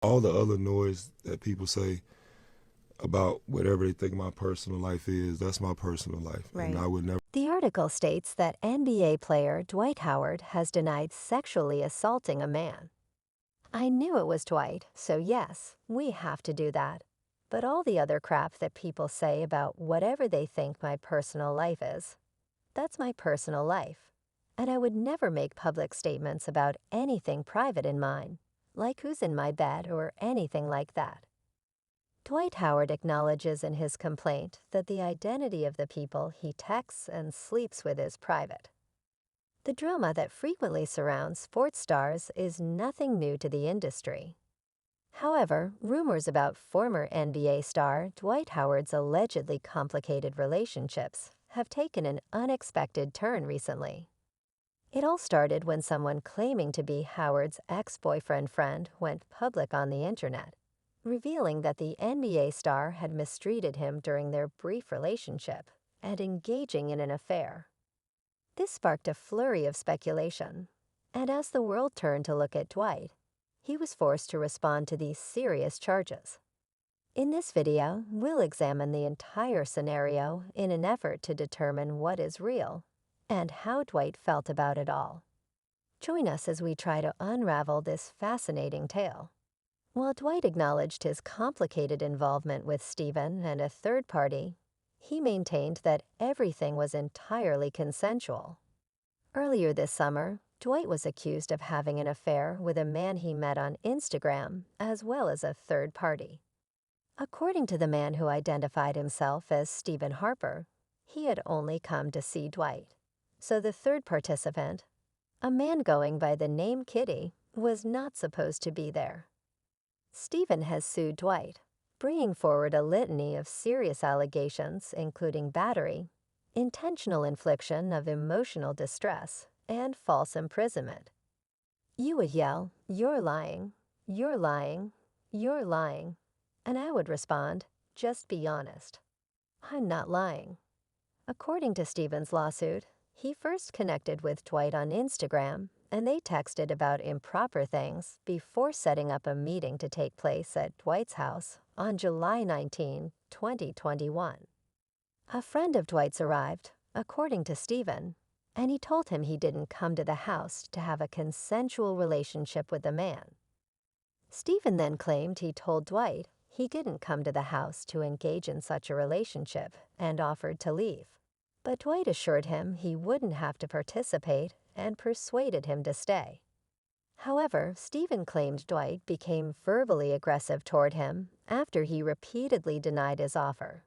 All the other noise that people say about whatever they think my personal life is, that's my personal life. And Right. I would never. The article states that NBA player Dwight Howard has denied sexually assaulting a man. I knew it was Dwight, so yes, we have to do that. But all the other crap that people say about whatever they think my personal life is, that's my personal life. And I would never make public statements about anything private in mine, like who's in my bed or anything like that. Dwight Howard acknowledges in his complaint that the identity of the people he texts and sleeps with is private. The drama that frequently surrounds sports stars is nothing new to the industry. However, rumors about former NBA star Dwight Howard's allegedly complicated relationships have taken an unexpected turn recently. It all started when someone claiming to be Howard's ex-boyfriend friend went public on the internet, revealing that the NBA star had mistreated him during their brief relationship and engaging in an affair. This sparked a flurry of speculation, and as the world turned to look at Dwight, he was forced to respond to these serious charges. In this video, we'll examine the entire scenario in an effort to determine what is real and how Dwight felt about it all. Join us as we try to unravel this fascinating tale. While Dwight acknowledged his complicated involvement with Stephen and a third party, he maintained that everything was entirely consensual. Earlier this summer, Dwight was accused of having an affair with a man he met on Instagram, as well as a third party. According to the man who identified himself as Stephen Harper, he had only come to see Dwight. So the third participant, a man going by the name Kitty, was not supposed to be there. Stephen has sued Dwight, bringing forward a litany of serious allegations including battery, intentional infliction of emotional distress, and false imprisonment. You would yell, "You're lying, you're lying, you're lying," and I would respond, "Just be honest. I'm not lying." According to Stephen's lawsuit, he first connected with Dwight on Instagram, and they texted about improper things before setting up a meeting to take place at Dwight's house on July 19, 2021. A friend of Dwight's arrived, according to Stephen, and he told him he didn't come to the house to have a consensual relationship with the man. Stephen then claimed he told Dwight he didn't come to the house to engage in such a relationship and offered to leave. But Dwight assured him he wouldn't have to participate and persuaded him to stay. However, Stephen claimed Dwight became verbally aggressive toward him after he repeatedly denied his offer.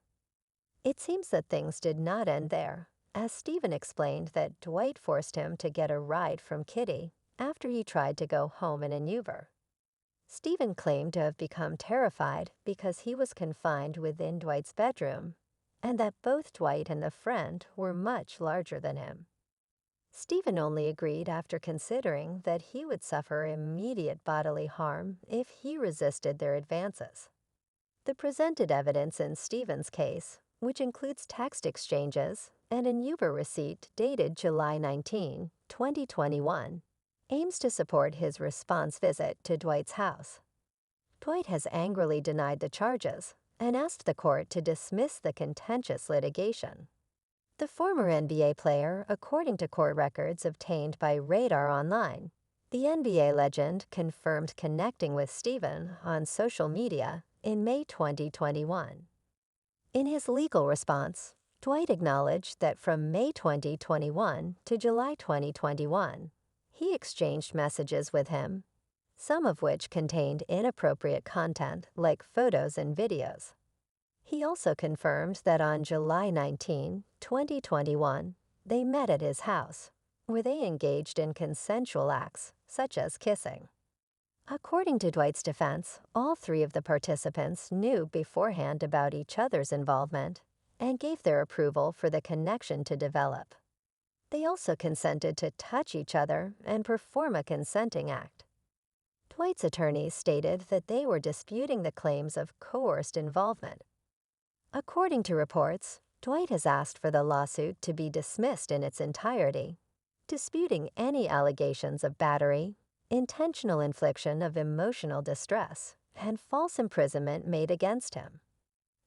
It seems that things did not end there, as Stephen explained that Dwight forced him to get a ride from Kitty after he tried to go home in an Uber. Stephen claimed to have become terrified because he was confined within Dwight's bedroom, and that both Dwight and the friend were much larger than him. Stephen only agreed after considering that he would suffer immediate bodily harm if he resisted their advances. The presented evidence in Stephen's case, which includes text exchanges and an Uber receipt dated July 19, 2021, aims to support his response visit to Dwight's house. Dwight has angrily denied the charges and asked the court to dismiss the contentious litigation. The former NBA player, according to court records obtained by Radar Online, the NBA legend confirmed connecting with Stephen on social media in May 2021. In his legal response, Dwight acknowledged that from May 2021 to July 2021, he exchanged messages with him, some of which contained inappropriate content like photos and videos. He also confirmed that on July 19, 2021, they met at his house, where they engaged in consensual acts, such as kissing. According to Dwight's defense, all three of the participants knew beforehand about each other's involvement and gave their approval for the connection to develop. They also consented to touch each other and perform a consenting act. Dwight's attorneys stated that they were disputing the claims of coerced involvement. According to reports, Dwight has asked for the lawsuit to be dismissed in its entirety, disputing any allegations of battery, intentional infliction of emotional distress, and false imprisonment made against him.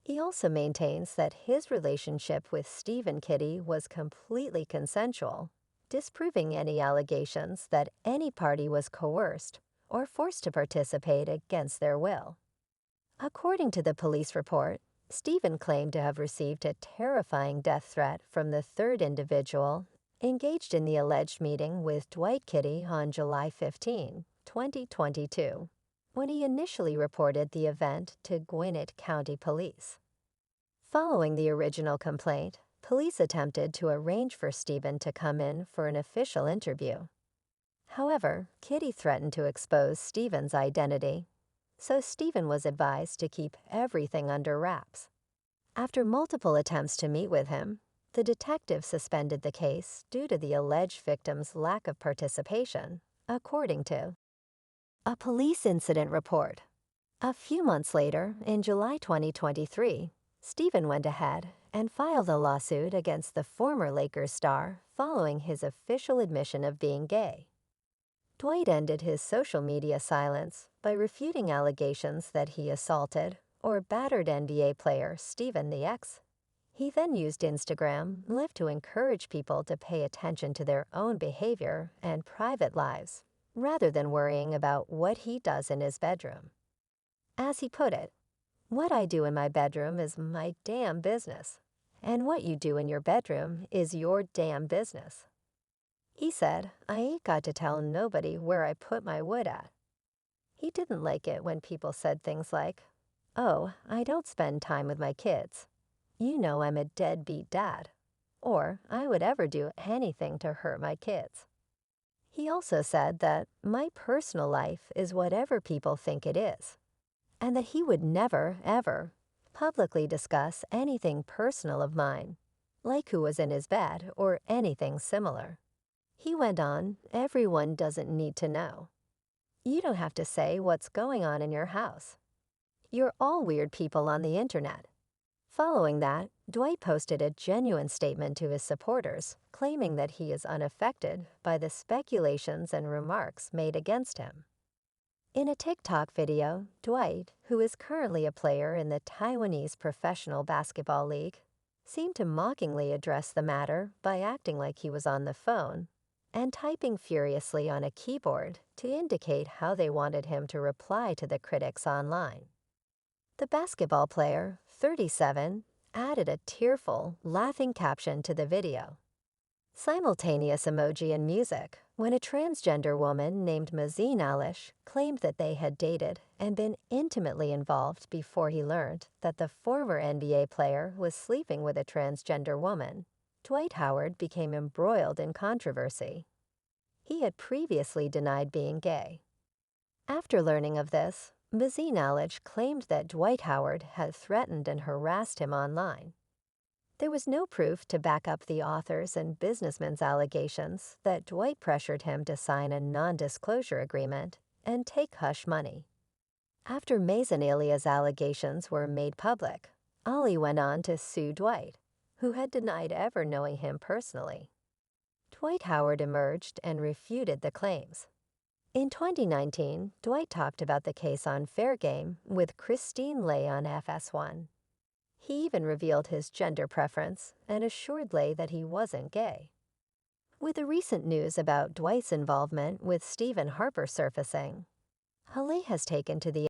He also maintains that his relationship with Steve and Kitty was completely consensual, disproving any allegations that any party was coerced or forced to participate against their will. According to the police report, Stephen claimed to have received a terrifying death threat from the third individual engaged in the alleged meeting with Dwight Kitty on July 15, 2022, when he initially reported the event to Gwinnett County Police. Following the original complaint, police attempted to arrange for Stephen to come in for an official interview. However, Kitty threatened to expose Stephen's identity, so Stephen was advised to keep everything under wraps. After multiple attempts to meet with him, the detective suspended the case due to the alleged victim's lack of participation, according to a police incident report. A few months later, in July 2023, Stephen went ahead and filed a lawsuit against the former Lakers star following his official admission of being gay. Dwight ended his social media silence by refuting allegations that he assaulted or battered NBA player Stephen the X. He then used Instagram Live to encourage people to pay attention to their own behavior and private lives, rather than worrying about what he does in his bedroom. As he put it, "What I do in my bedroom is my damn business, and what you do in your bedroom is your damn business." He said, "I ain't got to tell nobody where I put my wood at." He didn't like it when people said things like, "Oh, I don't spend time with my kids. You know I'm a deadbeat dad," or "I would ever do anything to hurt my kids." He also said that my personal life is whatever people think it is, and that he would never, ever publicly discuss anything personal of mine, like who was in his bed or anything similar. He went on, "Everyone doesn't need to know. You don't have to say what's going on in your house. You're all weird people on the internet." Following that, Dwight posted a genuine statement to his supporters, claiming that he is unaffected by the speculations and remarks made against him. In a TikTok video, Dwight, who is currently a player in the Taiwanese Professional Basketball League, seemed to mockingly address the matter by acting like he was on the phone and typing furiously on a keyboard to indicate how they wanted him to reply to the critics online. The basketball player, 37, added a tearful, laughing caption to the video. Simultaneous emoji and music when a transgender woman named Mazine Alish claimed that they had dated and been intimately involved before he learned that the former NBA player was sleeping with a transgender woman. Dwight Howard became embroiled in controversy. He had previously denied being gay. After learning of this, Mazine Alish claimed that Dwight Howard had threatened and harassed him online. There was no proof to back up the author's and businessman's allegations that Dwight pressured him to sign a non-disclosure agreement and take hush money. After Mazanelia's allegations were made public, Ali went on to sue Dwight, who had denied ever knowing him personally. Dwight Howard emerged and refuted the claims. In 2019, Dwight talked about the case on Fair Game with Christine Lay on FS1. He even revealed his gender preference and assured Lay that he wasn't gay. With the recent news about Dwight's involvement with Stephen Harper surfacing, Lay has taken to the